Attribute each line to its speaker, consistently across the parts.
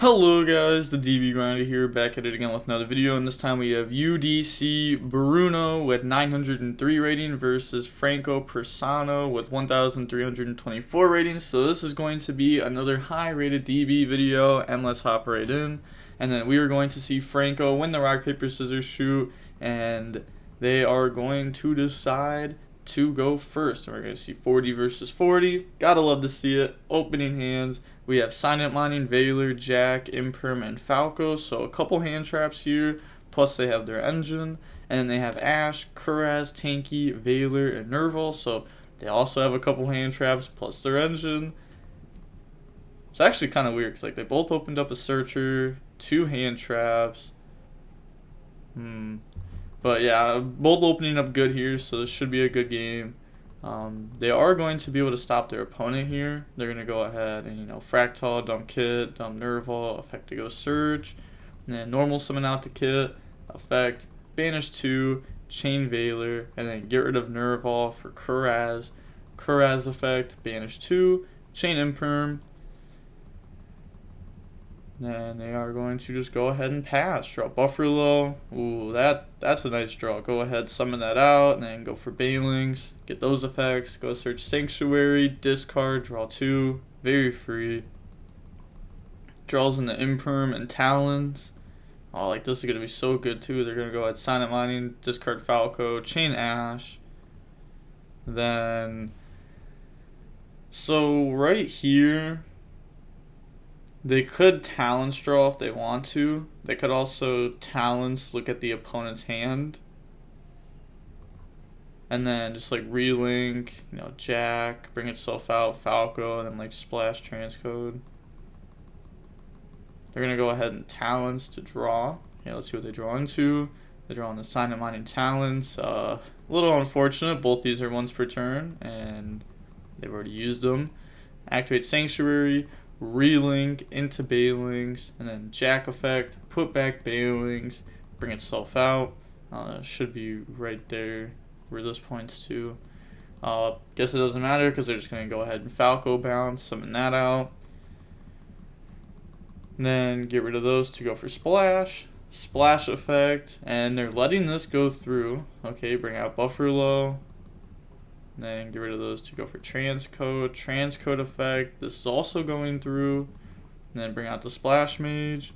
Speaker 1: Hello guys, the DB Grinder here, back at it again with another video, and this time we have UDC Bruno with 903 rating versus Franco Persano with 1,324 ratings. So this is going to be another high rated DB video, and let's hop right in. And then we are going to see Franco win the rock, paper, scissors shoot, and they are going to decide to go first. And we're going to see 40 versus 40. Gotta love to see it. Opening hands. We have Silent Mining, Valor, Jack, Imperm, and Falco. So a couple hand traps here. Plus they have their engine. And then they have Ash, Kuraz, Tanky, Valor, and Nerval. So they also have a couple hand traps plus their engine. It's actually kind of weird because like they both opened up a searcher, 2 hand traps. But yeah, both opening up good here, so this should be a good game. They are going to be able to stop their opponent here. They're going to go ahead and, Fractal, dump Kit, dump Nerval, effect to go Search, and then normal summon out the Kit, effect, banish 2, chain Valor, and then get rid of Nerval for Kuraz. Kuraz effect, banish 2, chain Imperm. Then they are going to just go ahead and pass. Draw Buffalo. Ooh, that's a nice draw. Go ahead, summon that out, and then go for Banelings. Get those effects. Go search Sanctuary, discard, draw 2. Very free. Draws in the Imperm and Talons. Oh, like this is going to be so good too. They're going to go ahead, Silent Mining, discard Falco, chain Ash. Then, so right here, they could Talons draw if they want to. They could also Talons look at the opponent's hand. And then just like relink, Jack, bring itself out, Falco, and then like splash transcode. They're going to go ahead and Talons to draw. Let's see what they draw into. They draw on the Silent Mining Talons. A little unfortunate. Both these are once per turn, and they've already used them. Activate Sanctuary. Relink into Banelings, and then Jack effect, put back Banelings, bring itself out. Should be right there where this points to. Guess it doesn't matter because they're just going to go ahead and Falco bounce, summon that out. And then get rid of those to go for Splash. Splash effect, and they're letting this go through. Okay, bring out Buffalo. Then get rid of those to go for transcode effect. This is also going through. And then bring out the Splash Mage.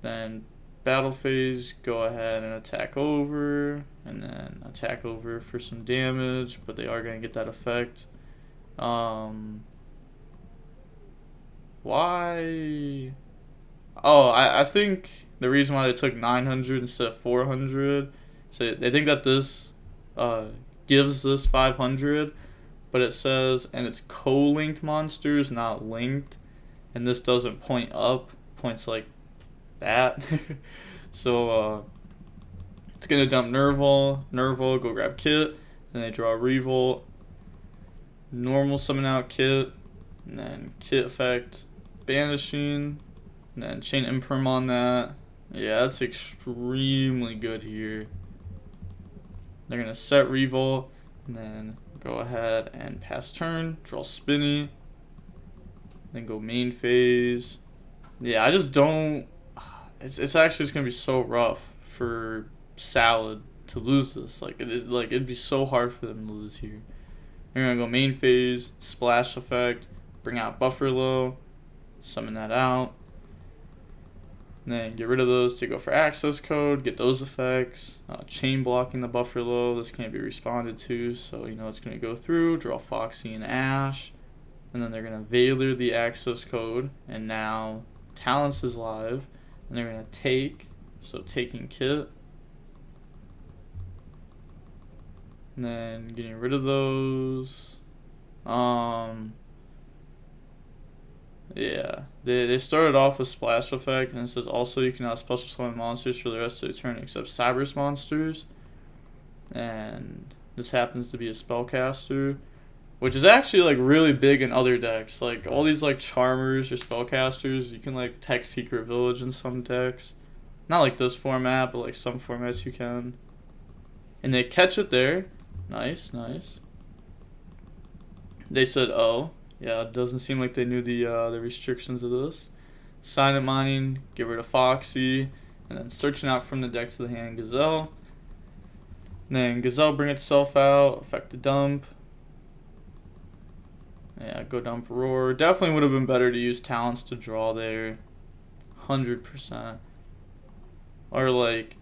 Speaker 1: Then battle phase, go ahead and attack over. And then attack over for some damage, but they are going to get that effect. Why? Oh, I think the reason why they took 900 instead of 400, so they think that this gives this 500, but it says, and it's co-linked monsters, not linked, and this doesn't point up, points like that. So it's gonna dump Nerval, go grab Kit, and they draw Revolt, normal summon out Kit, and then Kit effect, banishing, and then chain Imperm on that. Yeah, that's extremely good here. They're going to set Revolt, and then go ahead and pass turn, draw Spinny, then go main phase. Yeah, I just don't, it's actually just going to be so rough for Salad to lose this. It'd be so hard for them to lose here. They're going to go main phase, splash effect, bring out Buffalo, summon that out. And then get rid of those to go for access code, get those effects, chain blocking the Buffalo, this can't be responded to, so it's going to go through, draw Foxy and Ash, and then they're going to Valor the access code, and now Talents is live, and they're going to take, so taking Kit, and then getting rid of those. Yeah, they started off with Splash Effect, and it says also you can now special summon monsters for the rest of the turn except Cybers monsters. And this happens to be a Spellcaster, which is actually like really big in other decks. Like all these like Charmers or Spellcasters, you can like tech Secret Village in some decks. Not like this format, but like some formats you can. And they catch it there. Nice, nice. They said, oh. Yeah, it doesn't seem like they knew the restrictions of this. Silent Mining, get rid of Foxy, and then searching out from the deck to the hand Gazelle. And then Gazelle bring itself out, affect the dump. Yeah, go dump Roar. Definitely would have been better to use talents to draw there. 100%. Or like,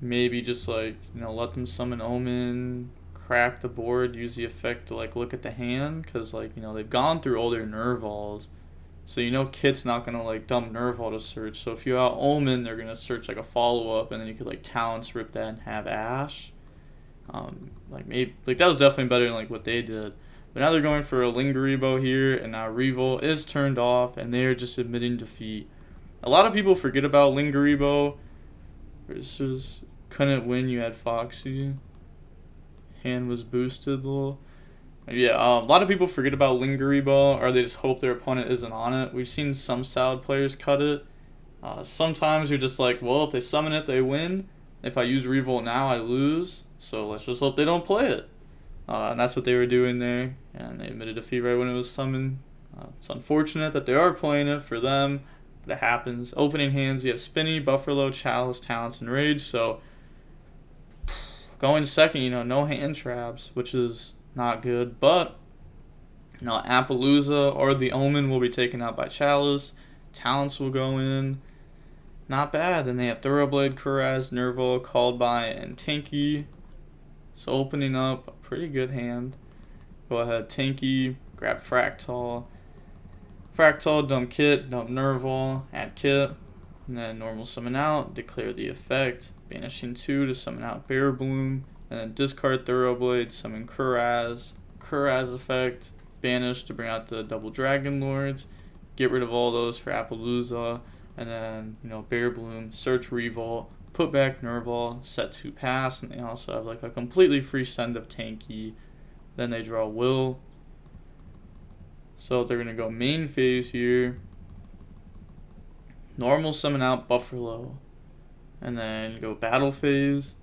Speaker 1: maybe just like, you know, let them summon Omen, crack the board, use the effect to like look at the hand. Because like, you know, they've gone through all their Nervals. So you know Kit's not going to like dump Nerval to search. So if you out Omen, they're going to search like a follow-up. And then you could like talents rip that and have Ash. Like maybe like that was definitely better than like what they did. But now they're going for a Lingeribo here, and now Revolt is turned off, and they are just admitting defeat. A lot of people forget about Lingeribo versus couldn't win. You had Foxy, hand was boosted a little. Yeah, a lot of people forget about Lingeribo, or they just hope their opponent isn't on it. We've seen some solid players cut it. Sometimes you're just like, well, if they summon it, they win. If I use Revolt now, I lose. So let's just hope they don't play it. And that's what they were doing there. And they admitted defeat right when it was summoned. It's unfortunate that they are playing it for them, but it happens. Opening hands, you have Spinny, Buffalo, Chalice, Talents, and Rage. So going second, you know, no hand traps, which is not good. But, you know, Appaloosa or the Omen will be taken out by Chalice. Talents will go in. Not bad. Then they have Thoroughblade, Kuraz, Nerval, Called By, and Tinky. So opening up a pretty good hand. Go ahead, Tinky, grab Fractal. Fractal, dump Kit, dump Nerval, add Kit. And then normal summon out, declare the effect. Banishing 2 to summon out Bear Bloom. And then discard Thoroughblade, summon Kuraz. Kuraz effect, banish to bring out the double Dragon Lords. Get rid of all those for Appaloosa. And then, you know, Bear Bloom, search Revolt. Put back Nerval, set 2 pass, and they also have like a completely free send of Tanky. Then they draw Will. So they're going to go main phase here. Normal summon out Buffalo. And then go battle phase.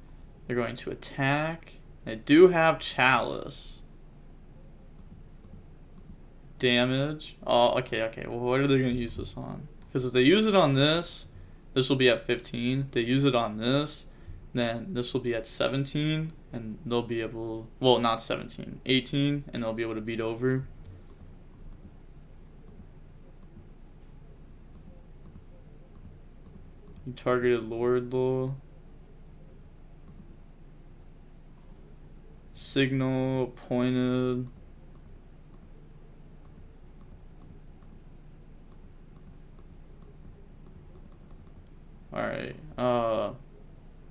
Speaker 1: They're going to attack. They do have Chalice. Damage. Oh, okay. Well, what are they going to use this on? Because if they use it on this will be at 15. If they use it on this, then this will be at 17, and they'll be able, well, not 17, 18, and they'll be able to beat over. You targeted Lord Law. Signal, pointed. Alright,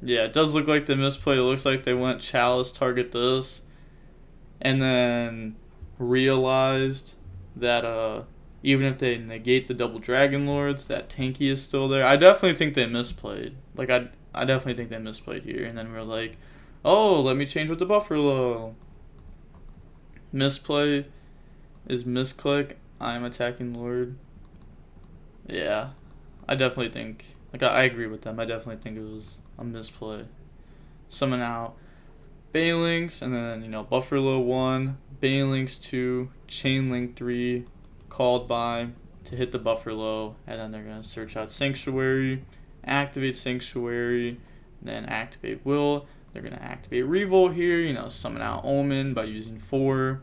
Speaker 1: yeah, it does look like they misplayed. It looks like they went Chalice, target this, and then realized that, even if they negate the double Dragon Lords, that Tanky is still there. I definitely think they misplayed. Like, I definitely think they misplayed here, and then we're like, oh, let me change with the Buffalo. Misplay is misclick. I'm attacking Lord. Yeah, I definitely think... Like, I agree with them. I definitely think it was a misplay. Summon out Balinks, and then, you know, Buffalo 1, Balinks 2, Chainlink 3, Called By to hit the Buffalo, and then they're going to search out Sanctuary, activate Sanctuary, then activate Will. They're going to activate Revolt here, you know, summon out Omen by using 4.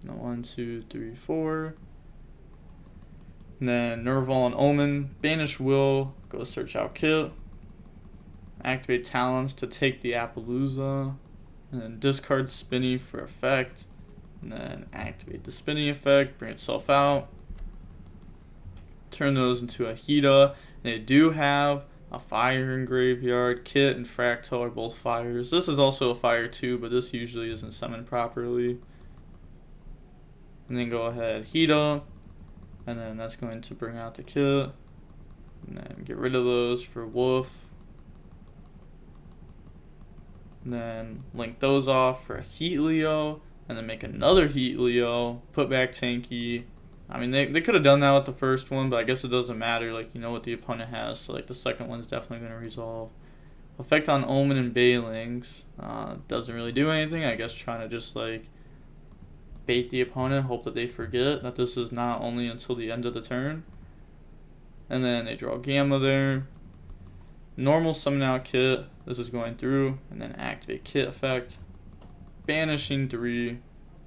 Speaker 1: 1, 2, 3, 4. And then Nerval and Omen, banish Will, go search out Kit, activate Talents to take the Appaloosa, and then discard Spinny for effect, and then activate the Spinny effect, bring itself out, turn those into a Hida, and they do have a fire in graveyard. Kit and Fractal are both fires. This is also a fire too, but this usually isn't summoned properly. And then go ahead, Hida. And then that's going to bring out the Kit. And then get rid of those for Wolf. And then link those off for a Heat Leo. And then make another Heat Leo. Put back Tanky. I mean, they could have done that with the first one, but I guess it doesn't matter. Like, you know what the opponent has. So, like, the second one's definitely going to resolve. Effect on Omen and Balinks. Doesn't really do anything. I guess trying to just, like, bait the opponent, hope that they forget that this is not only until the end of the turn. And then they draw Gamma there. Normal summon out Kit. This is going through. And then activate Kit effect. Banishing 3.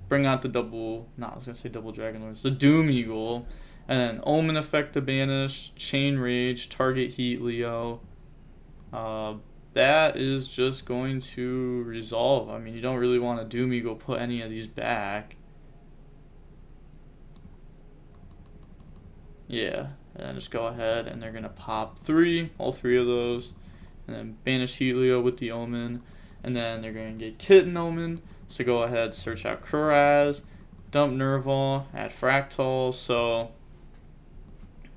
Speaker 1: Bring out the double, I was going to say double Dragon Lords. The Doom Eagle. And then Omen effect to banish. Chain Rage. Target Heat Leo. That is just going to resolve. I mean, you don't really want to Doom Eagle put any of these back. Yeah, and just go ahead and they're going to pop 3, all 3 of those. And then banish Helio with the Omen. And then they're going to get Kitten Omen. So go ahead, search out Kuraz, dump Nerval, add Fractal. So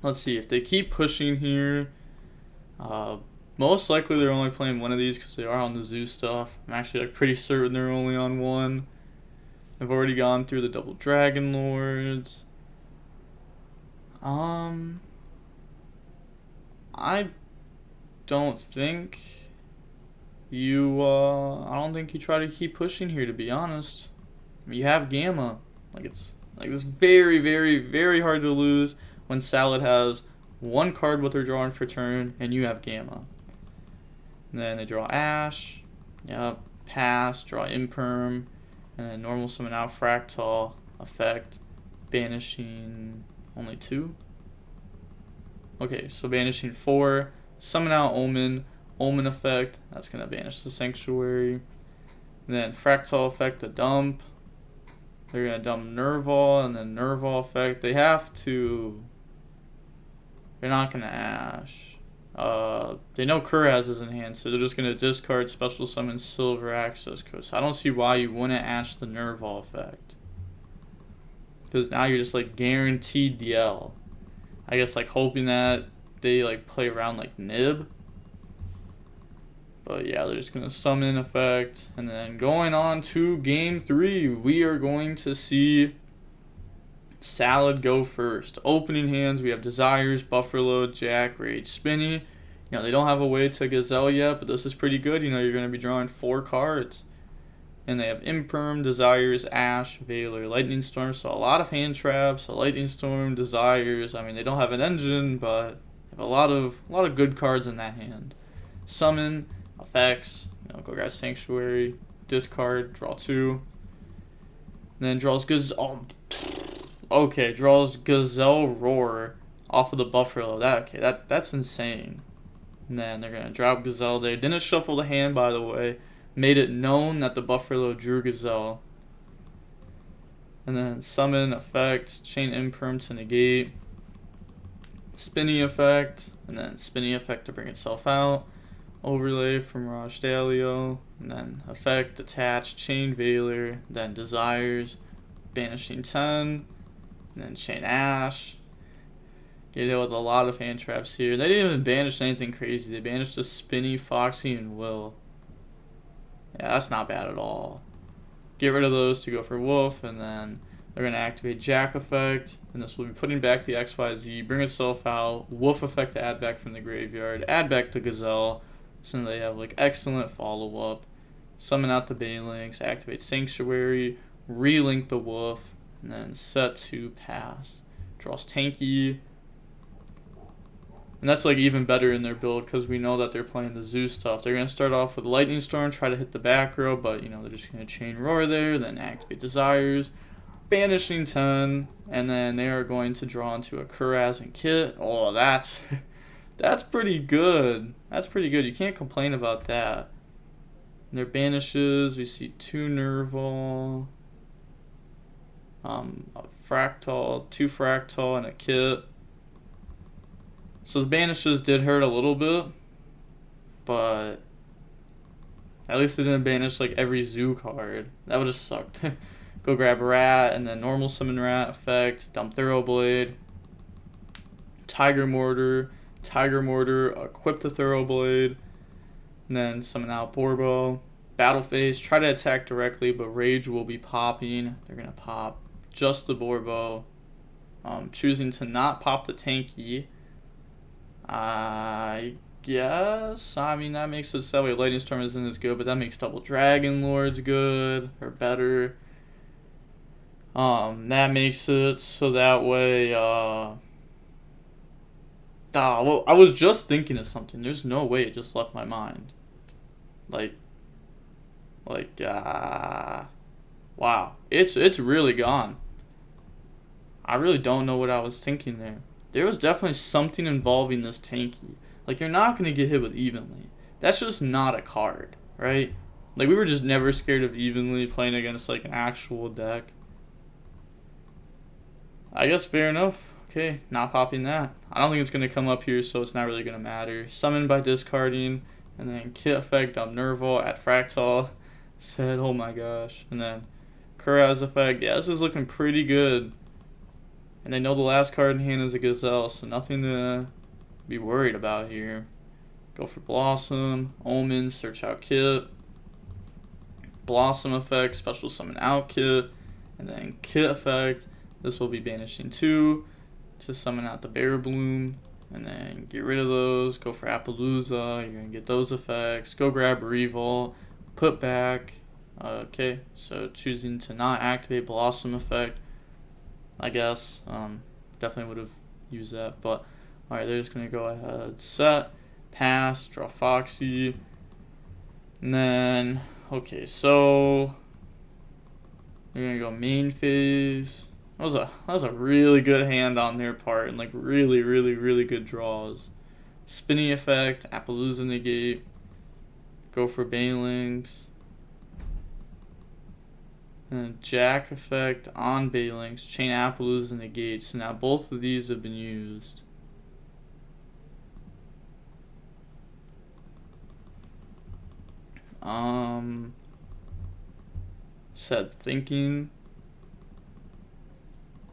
Speaker 1: let's see, if they keep pushing here, most likely they're only playing one of these because they are on the zoo stuff. I'm actually like pretty certain they're only on one. I've already gone through the double Dragon Lords. I don't think I don't think you try to keep pushing here, to be honest. I mean, you have Gamma. It's very, very, very hard to lose when Salad has one card what they're drawing for turn and you have Gamma. And then they draw Ash. Yep. Pass. Draw Imperm. And then normal summon out Fractal. Effect. Banishing only 2. Okay, so banishing 4. Summon out Omen. Omen effect. That's going to banish the Sanctuary. And then Fractal effect to dump. They're going to dump Nerval. And then Nerval effect. They have to. They're not going to Ash. They know Kuraz is in hand, so they're just going to discard Special Summon Silver Access Code. So I don't see why you wouldn't Ash the Nerval effect. Because now you're just like guaranteed DL. I guess like hoping that they like play around like Nib. But yeah, they're just going to summon effect. And then going on to game 3, we are going to see Salad go first. Opening hands, we have Desires, Bufferload, Jack, Rage, Spinny. You know, they don't have a way to Gazelle yet, but this is pretty good. You know, you're going to be drawing 4 cards. And they have Imperm, Desires, Ash, Veiler, Lightning Storm. So a lot of hand traps, a Lightning Storm, Desires. I mean, they don't have an engine, but they have a lot of good cards in that hand. Summon, effects, you know, go grab Sanctuary, discard, draw 2. And then draws Gazelle. Okay, draws Gazelle Roar off of the Buffalo. That's insane. And then they're gonna drop Gazelle there. Didn't shuffle the hand, by the way. Made it known that the Buffalo drew Gazelle. And then summon effect, chain Imperm to negate. Spinny effect, and then spinny effect to bring itself out. Overlay from Raj Dalio, and then effect, attach, chain Veiler, then Desires, banishing 10, and then chain Ash. Get hit with a lot of hand traps here. They didn't even banish anything crazy. They banished the Spinny, Foxy, and Will. Yeah, that's not bad at all. Get rid of those to go for Wolf, and then they're going to activate Jack effect, and this will be putting back the XYZ, bring itself out, Wolf effect to add back from the graveyard, add back to Gazelle, so they have like excellent follow-up. Summon out the Banelinks, activate Sanctuary, relink the Wolf, and then set to pass. Draws Tanky. And that's like even better in their build because we know that they're playing the zoo stuff. They're going to start off with Lightning Storm, try to hit the back row, but you know, they're just going to chain Roar there, then activate Desires, banishing 10, and then they are going to draw into a Kuraz and Kit. Oh, that's pretty good. That's pretty good. You can't complain about that. And their banishes, we see 2 Nerval, a Fractal, 2 Fractal, and a Kit. So the banishes did hurt a little bit, but at least they didn't banish like every zoo card. That would have sucked. Go grab Rat, and then normal summon Rat effect, dump Thoroughblade, Tiger Mortar, equip the Thoroughblade, and then summon out Borbo. Battle phase, try to attack directly, but Rage will be popping. They're going to pop just the Borbo. Choosing to not pop the Tanky. I guess. I mean, that makes it that way. Lightning Storm isn't as good, but that makes double Dragon Lords good or better. That makes it so that way, well, I was just thinking of something. There's no way it just left my mind. Like, wow. It's really gone. I really don't know what I was thinking there. There was definitely something involving this tanky. Like, you're not going to get hit with evenly. That's just not a card, right? Like, we were just never scared of evenly playing against, like, an actual deck. I guess fair enough. Okay, not popping that. I don't think it's going to come up here, so it's not really going to matter. Summon by discarding, and then kit effect on Nerval at Fractal. Said, oh my gosh. And then Kuraz effect. Yeah, this is looking pretty good. And they know the last card in hand is a Gazelle, so nothing to be worried about here. Go for Blossom, Omen, search out kit. Blossom effect, special summon out kit. And then kit effect. This will be banishing 2 to summon out the Bear Bloom. And then get rid of those. Go for Appaloosa. You're going to get those effects. Go grab Revolt. Put back. Okay, so choosing to not activate Blossom effect. I guess. Definitely would have used that. But, alright, they're just going to go ahead. Set. Pass. Draw Foxy. And then, okay, so they're going to go main phase. That was a really good hand on their part, and like really, really, really good draws. Spinning effect, Appaloosa negate, go for Banelings, and Jack effect on Banelings, chain Appaloosa negate. So now both of these have been used. Said thinking.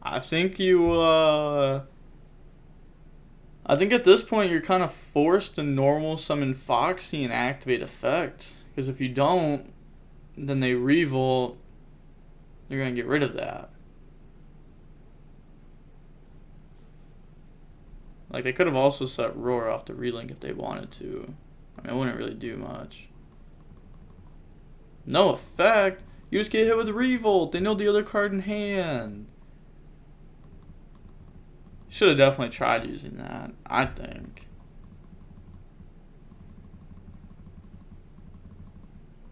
Speaker 1: I think I think at this point you're kind of forced to normal summon Foxy and activate effect. Because if you don't, then they revolt. You're going to get rid of that. Like, they could have also set Roar off the relink if they wanted to. I mean, it wouldn't really do much. No effect? You just get hit with revolt. They know the other card in hand. Should have definitely tried using that, I think.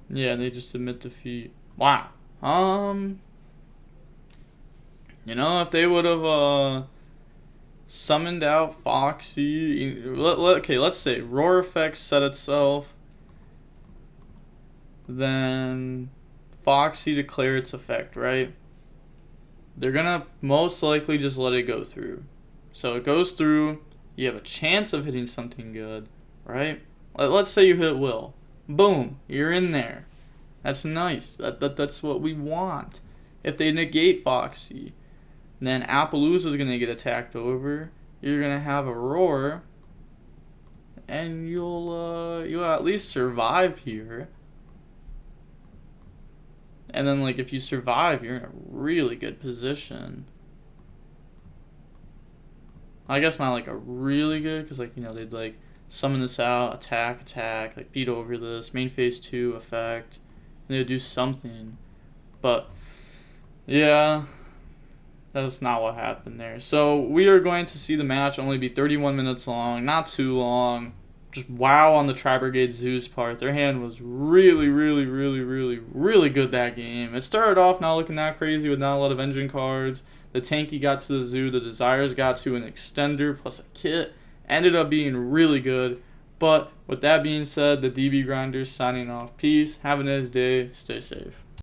Speaker 1: Yeah, they just admit defeat. Wow. You know, if they would have summoned out Foxy. Okay, let's say Roar effect set itself. Then Foxy declare its effect, right? They're gonna most likely just let it go through. So it goes through, you have a chance of hitting something good, right? Let's say you hit Will. Boom, you're in there. That's nice. That's what we want. If they negate Foxy, then Appaloosa is going to get attacked over. You're going to have a Roar, and you'll at least survive here. And then, like, if you survive, you're in a really good position. I guess not like a really good, because like, you know, they'd like summon this out, attack, like beat over this, main phase 2 effect, and they'd do something. But yeah, that's not what happened there. So we are going to see the match only be 31 minutes long, not too long. Just wow on the Tri-Brigade Zoo's part. Their hand was really, really, really, really, really good that game. It started off not looking that crazy with not a lot of engine cards. The tanky got to the zoo. The desires got to an extender plus a kit. Ended up being really good. But with that being said, the DB Grinders signing off. Peace. Have a nice day. Stay safe.